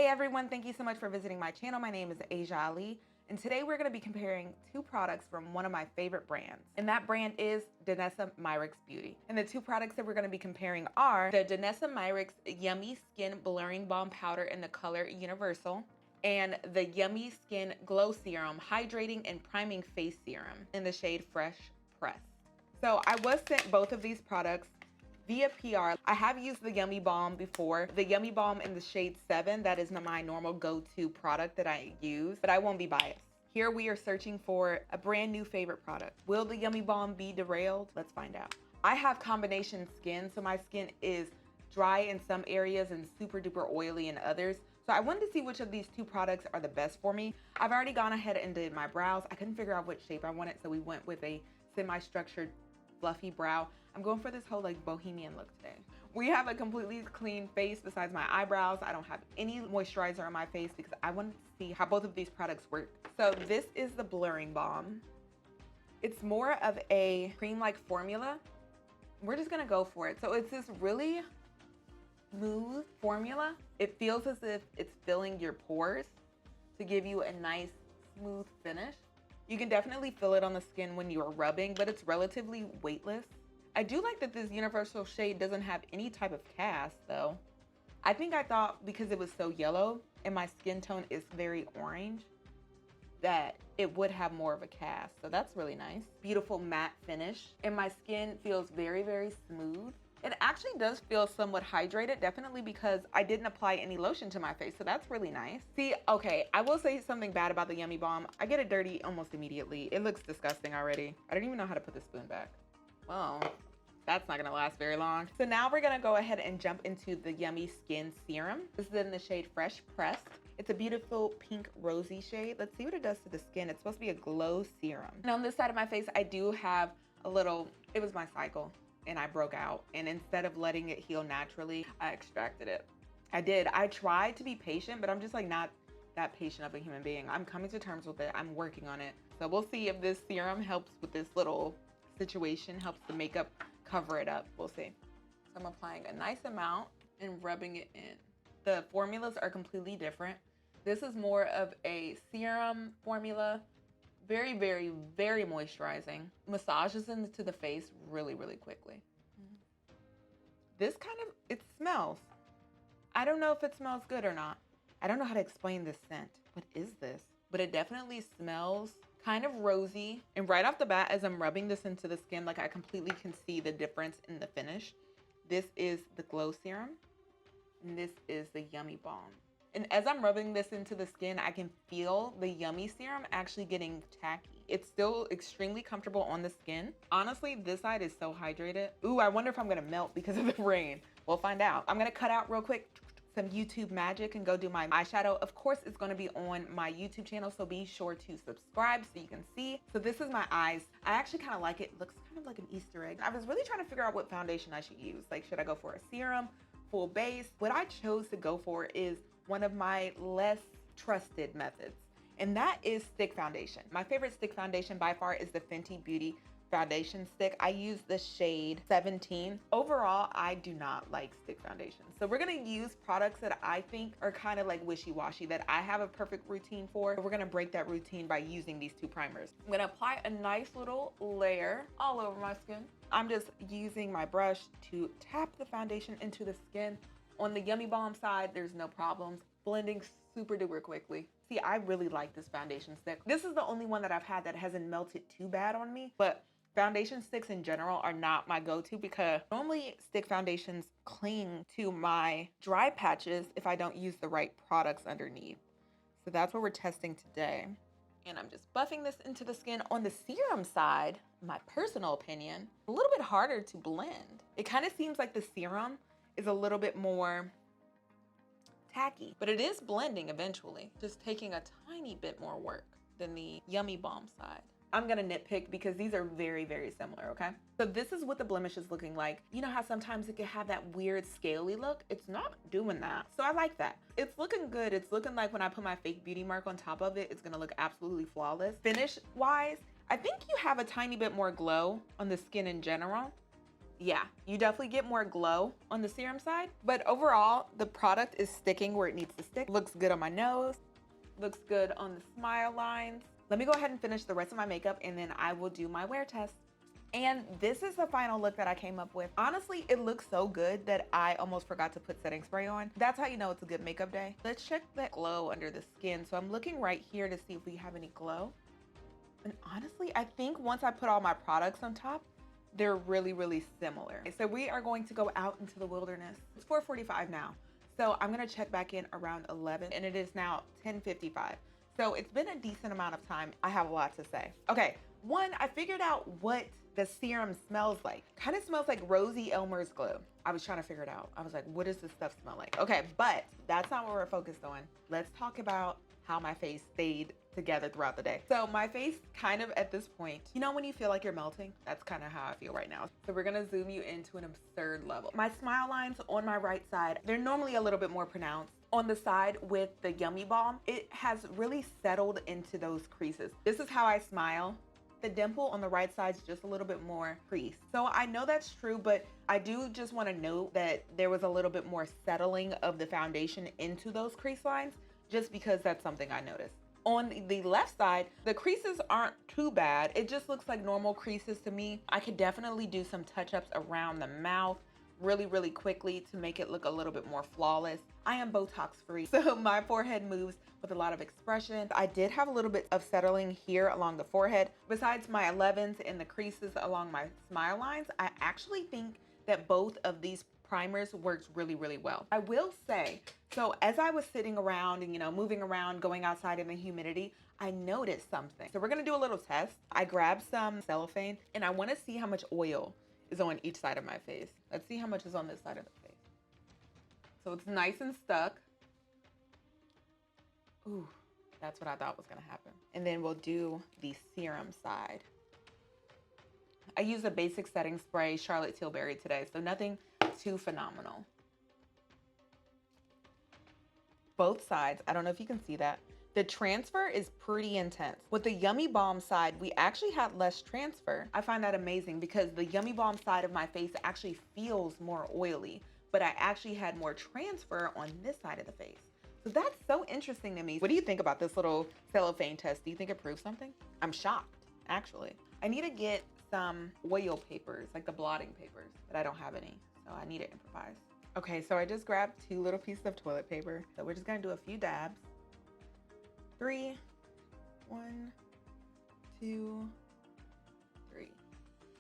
everyone, thank you so much for visiting my channel. My name is Asia Ali, and today we're gonna be comparing two products from one of my favorite brands. And that brand is Danessa Myricks Beauty. And the two products that we're gonna be comparing are the Danessa Myricks Yummy Skin Blurring Balm Powder in the color Universal, and the Yummy Skin Glow Serum Hydrating and Priming Face Serum in the shade Fresh Press. So I was sent both of these products via PR. I have used the Yummy Balm before. The Yummy Balm in the shade 7, that is my normal go-to product that I use, but I won't be biased. Here we are searching for a brand new favorite product. Will the Yummy Balm be derailed? Let's find out. I have combination skin, so my skin is dry in some areas and super duper oily in others. So I wanted to see which of these two products are the best for me. I've already gone ahead and did my brows. I couldn't figure out which shape I wanted, so we went with a semi-structured fluffy brow. I'm going for this whole like bohemian look today. We have a completely clean face besides my eyebrows. I don't have any moisturizer on my face because I wanted to see how both of these products work. So this is the blurring balm. It's more of a cream-like formula. We're just gonna go for it. So it's this really smooth formula. It feels as if it's filling your pores to give you a nice smooth finish. You can definitely feel it on the skin when you are rubbing, but it's relatively weightless. I do like that this universal shade doesn't have any type of cast though. I think I thought because it was so yellow and my skin tone is very orange that it would have more of a cast. So that's really nice. Beautiful matte finish. And my skin feels very, very smooth. It actually does feel somewhat hydrated, definitely because I didn't apply any lotion to my face, so that's really nice. See, okay, I will say something bad about the Yummy Balm. I get it dirty almost immediately. It looks disgusting already. I don't even know how to put the spoon back. Well, that's not gonna last very long. So now we're gonna go ahead and jump into the Yummy Skin Serum. This is in the shade Fresh Pressed. It's a beautiful pink rosy shade. Let's see what it does to the skin. It's supposed to be a glow serum. And on this side of my face, I do have a little, it was my cycle, and I broke out. And instead of letting it heal naturally, I extracted it. I did. I tried to be patient, but I'm just like not that patient of a human being. I'm coming to terms with it. I'm working on it. So we'll see if this serum helps with this little situation, helps the makeup cover it up. We'll see. So I'm applying a nice amount and rubbing it in. The formulas are completely different. This is more of a serum formula. Very, very, very moisturizing. Massages into the face really, really quickly. This kind of, it smells. I don't know if it smells good or not. I don't know how to explain this scent. What is this? But it definitely smells kind of rosy. And right off the bat, as I'm rubbing this into the skin, like I completely can see the difference in the finish. This is the Glow Serum, and this is the Yummy Balm. And as I'm rubbing this into the skin, I can feel the Yummy Serum actually getting tacky. It's still extremely comfortable on the skin. Honestly, this side is so hydrated. Ooh, I wonder if I'm gonna melt because of the rain. We'll find out. I'm gonna cut out real quick some YouTube magic and go do my eyeshadow. Of course, it's gonna be on my YouTube channel, so be sure to subscribe so you can see. So this is my eyes. I actually kind of like it. It looks kind of like an Easter egg. I was really trying to figure out what foundation I should use. Like, should I go for a serum, full base? What I chose to go for is one of my less trusted methods, and that is stick foundation. My favorite stick foundation by far is the Fenty Beauty foundation stick. I use the shade 17. Overall, I do not like stick foundation. So we're gonna use products that I think are kind of like wishy-washy, that I have a perfect routine for. We're gonna break that routine by using these two primers. I'm gonna apply a nice little layer all over my skin. I'm just using my brush to tap the foundation into the skin. On the Yummy Balm side, there's no problems. Blending super duper quickly. See, I really like this foundation stick. This is the only one that I've had that hasn't melted too bad on me, but foundation sticks in general are not my go-to because normally stick foundations cling to my dry patches if I don't use the right products underneath. So that's what we're testing today. And I'm just buffing this into the skin. On the serum side, my personal opinion, a little bit harder to blend. It kind of seems like the serum is a little bit more tacky, but it is blending eventually, just taking a tiny bit more work than the Yummy Balm side. I'm gonna nitpick because these are very, very similar, okay? So this is what the blemish is looking like. You know how sometimes it can have that weird scaly look? It's not doing that. So I like that. It's looking good. It's looking like when I put my fake beauty mark on top of it, it's gonna look absolutely flawless. Finish wise, I think you have a tiny bit more glow on the skin in general. yeah, you definitely get more glow on the serum side, but overall, the product is sticking where it needs to stick. Looks good on my nose, looks good on the smile lines. Let me go ahead and finish the rest of my makeup and then I will do my wear test. And this is the final look that I came up with. Honestly, it looks so good that I almost forgot to put setting spray on. That's how you know it's a good makeup day. Let's check that glow under the skin. So I'm looking right here to see if we have any glow. And honestly, I think once I put all my products on top, they're really, really similar. So we are going to go out into the wilderness. It's 4:45 now. So I'm gonna check back in around 11 and it is now 10:55. So it's been a decent amount of time. I have a lot to say. Okay, one, I figured out what the serum smells like. Kind of smells like Rosie Elmer's Glow. I was trying to figure it out. I was like, what does this stuff smell like? Okay, but that's not what we're focused on. Let's talk about how my face stayed together throughout the day. So my face kind of at this point, you know when you feel like you're melting? That's kind of how I feel right now. So we're gonna zoom you into an absurd level. My smile lines on my right side, they're normally a little bit more pronounced. On the side with the Yummy Balm, it has really settled into those creases. This is how I smile. The dimple on the right side is just a little bit more creased. So I know that's true, but I do just want to note that there was a little bit more settling of the foundation into those crease lines, just because that's something I noticed. On the left side, the creases aren't too bad. It just looks like normal creases to me. I could definitely do some touch-ups around the mouth really, really quickly to make it look a little bit more flawless. I am Botox free, so my forehead moves with a lot of expression. I did have a little bit of settling here along the forehead. Besides my 11s and the creases along my smile lines, I actually think that both of these primers works really, really well. I will say, so as I was sitting around and, you know, moving around, going outside in the humidity, I noticed something. So we're gonna do a little test. I grabbed some cellophane and I wanna see how much oil is on each side of my face. Let's see how much is on this side of the face. So it's nice and stuck. Ooh, that's what I thought was gonna happen. And then we'll do the serum side. I used a basic setting spray, Charlotte Tilbury today, so nothing too phenomenal. Both sides, I don't know if you can see that. The transfer is pretty intense. With the Yummy Balm side, we actually had less transfer. I find that amazing because the Yummy Balm side of my face actually feels more oily, but I actually had more transfer on this side of the face. So that's so interesting to me. What do you think about this little cellophane test? Do you think it proves something? I'm shocked, actually. I need to get some oil papers, like the blotting papers, but I don't have any, so I need to improvise. Okay, so I just grabbed 2 little pieces of toilet paper. So we're just gonna do a few dabs. 3, 1, 2, 3.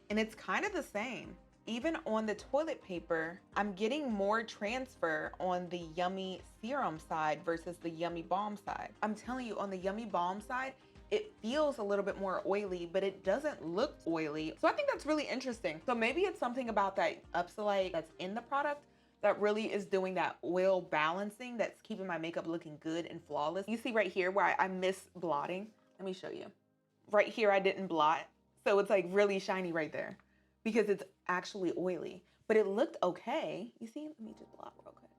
And it's kind of the same. Even on the toilet paper, I'm getting more transfer on the Yummy Serum side versus the Yummy Balm side. I'm telling you, on the Yummy Balm side, it feels a little bit more oily, but it doesn't look oily. So I think that's really interesting. So maybe it's something about that upsolite that's in the product that really is doing that oil balancing that's keeping my makeup looking good and flawless. You see right here where I miss blotting. Let me show you. Right here, I didn't blot. So it's like really shiny right there because it's actually oily, but it looked okay. You see, let me just blot real quick.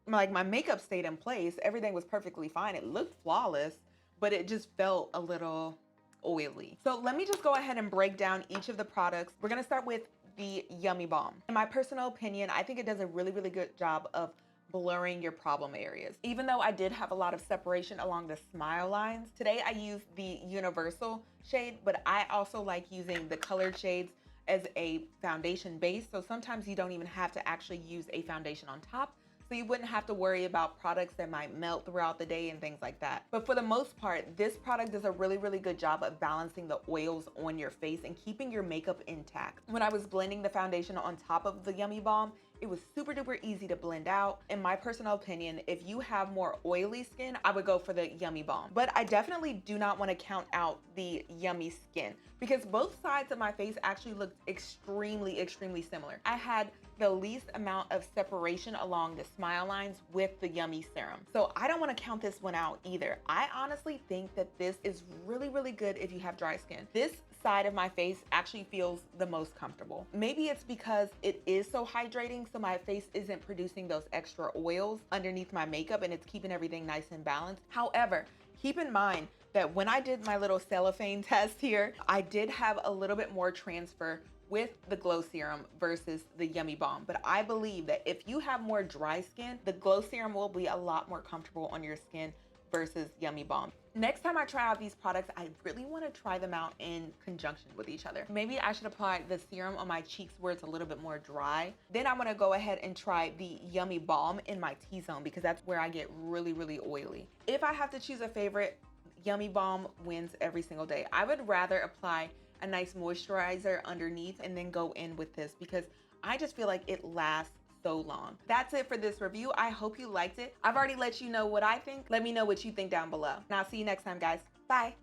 Like my makeup stayed in place. Everything was perfectly fine. It looked flawless, but it just felt a little oily. So let me just go ahead and break down each of the products. We're gonna start with the Yummy Balm. In my personal opinion, I think it does a really, really good job of blurring your problem areas. Even though I did have a lot of separation along the smile lines, today I used the Universal shade, but I also like using the colored shades as a foundation base. So sometimes you don't even have to actually use a foundation on top. So you wouldn't have to worry about products that might melt throughout the day and things like that. But for the most part, this product does a really, really good job of balancing the oils on your face and keeping your makeup intact. When I was blending the foundation on top of the Yummy Balm, it was super duper easy to blend out. In my personal opinion, if you have more oily skin, I would go for the Yummy Balm. But I definitely do not want to count out the Yummy Skin because both sides of my face actually looked extremely, extremely similar. I had the least amount of separation along the smile lines with the Yummy Serum. So I don't want to count this one out either. I honestly think that this is really, really good if you have dry skin. This side of my face actually feels the most comfortable. Maybe it's because it is so hydrating, so my face isn't producing those extra oils underneath my makeup and it's keeping everything nice and balanced. However, keep in mind that when I did my little cellophane test here, I did have a little bit more transfer with the Glow Serum versus the Yummy Balm. But I believe that if you have more dry skin, the Glow Serum will be a lot more comfortable on your skin versus Yummy Balm. Next time I try out these products, I really want to try them out in conjunction with each other. Maybe I should apply the serum on my cheeks where it's a little bit more dry. Then I'm gonna go ahead and try the Yummy Balm in my T-zone because that's where I get really, really oily. If I have to choose a favorite, Yummy Balm wins every single day. I would rather apply a nice moisturizer underneath and then go in with this because I just feel like it lasts so long. That's it for this review. I hope you liked it. I've already let you know what I think. Let me know what you think down below. And I'll see you next time, guys. Bye.